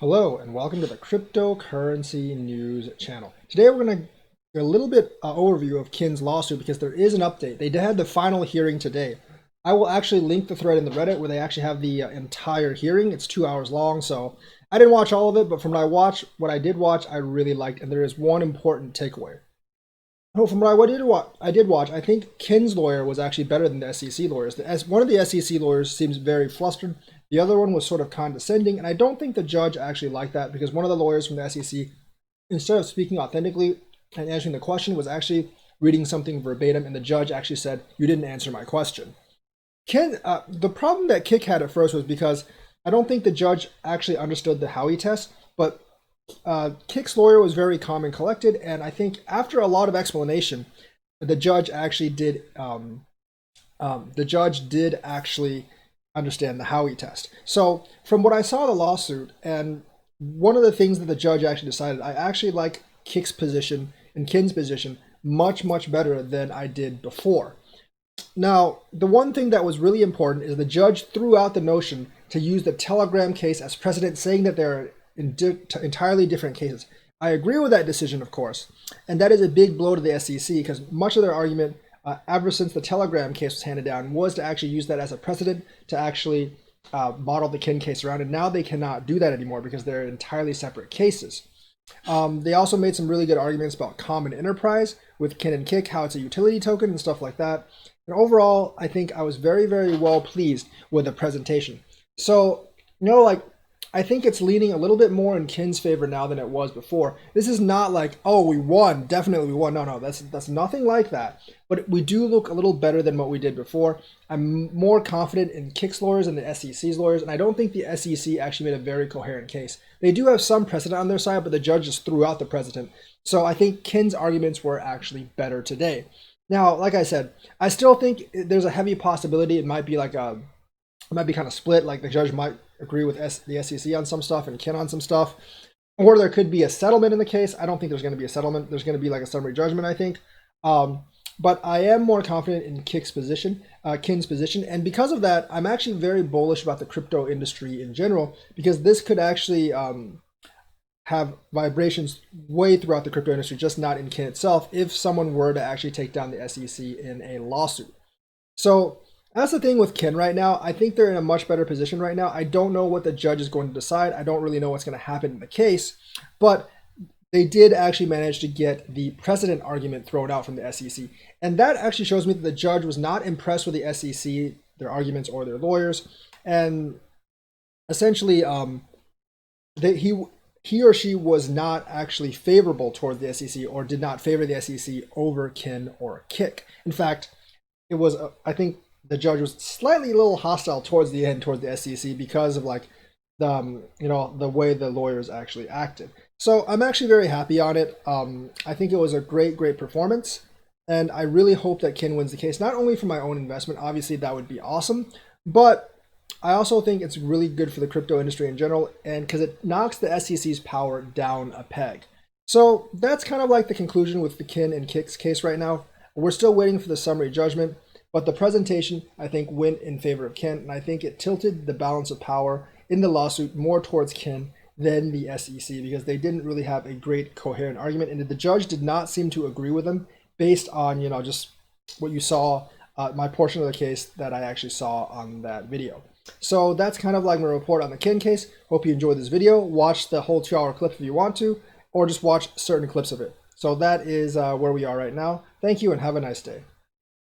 Hello and welcome to the Cryptocurrency News channel. Today we're going to do a little bit overview of Kin's lawsuit because there is an update. They had the final hearing today. I will actually link the thread in the Reddit where they actually have the entire hearing. It's 2 hours long, so I didn't watch all of it, but from what I did watch, I really liked, and there is one important takeaway. Oh, from what I did watch, I think Kin's lawyer was actually better than the SEC lawyers. One of the SEC lawyers seems very flustered. The other one was sort of condescending, and I don't think the judge actually liked that because one of the lawyers from the SEC, instead of speaking authentically and answering the question, was actually reading something verbatim, and the judge actually said, "You didn't answer my question." The problem that Kick had at first was because I don't think the judge actually understood the Howey test, but Kick's lawyer was very calm and collected, and I think after a lot of explanation, the judge actually did. The judge did actually understand the Howey test. So from what I saw of the lawsuit, and one of the things that the judge actually decided, I actually like Kick's position and Kin's position much better than I did before. Now, the one thing that was really important is the judge threw out the notion to use the Telegram case as precedent, saying that they're entirely different cases. I agree with that decision, of course, and that is a big blow to the SEC because much of their argument, ever since the Telegram case was handed down, was to actually use that as a precedent to actually model the Kin case around, and now they cannot do that anymore because they're entirely separate cases. They also made some really good arguments about common enterprise with Kin and Kick, how it's a utility token and stuff like that. And overall, I think I was very well pleased with the presentation. So, I think it's leaning a little bit more in Kin's favor now than it was before. This is not like, oh, we won, definitely we won. No, that's nothing like that. But we do look a little better than what we did before. I'm more confident in Kick's lawyers and the SEC's lawyers, and I don't think the SEC actually made a very coherent case. They do have some precedent on their side, but the judge just threw out the precedent. So I think Kin's arguments were actually better today. Now, like I said, I still think there's a heavy possibility it might be kind of split, like the judge might agree with the SEC on some stuff and Kin on some stuff, or there could be a settlement in the case. I don't think there's going to be a settlement. There's going to be like a summary judgment, I think. But I am more confident in Kin's position, and because of that, I'm actually very bullish about the crypto industry in general, because this could actually have vibrations way throughout the crypto industry, just not in Kin itself, if someone were to actually take down the SEC in a lawsuit. So that's the thing with Kin right now. I think they're in a much better position right now. I don't know what the judge is going to decide. I don't really know what's going to happen in the case, but they did actually manage to get the precedent argument thrown out from the SEC. And that actually shows me that the judge was not impressed with the SEC, their arguments, or their lawyers. And essentially, he or she was not actually favorable toward the SEC, or did not favor the SEC over Kin or Kick. In fact, it was, I think, the judge was slightly a little hostile towards the end toward the SEC because of the way the lawyers actually acted. So I'm actually very happy on it. I think it was a great performance, and I really hope that Kin wins the case, not only for my own investment, obviously that would be awesome, but I also think it's really good for the crypto industry in general, and because it knocks the SEC's power down a peg. So that's kind of like the conclusion with the Kin and Kick's case right now. We're still waiting for the summary judgment, but the presentation, I think, went in favor of Kin, and I think it tilted the balance of power in the lawsuit more towards Kin than the SEC, because they didn't really have a great coherent argument, and the judge did not seem to agree with them based on, just what you saw, my portion of the case that I actually saw on that video. So that's kind of like my report on the Kin case. Hope you enjoyed this video. Watch the whole 2-hour clip if you want to, or just watch certain clips of it. So that is where we are right now. Thank you and have a nice day.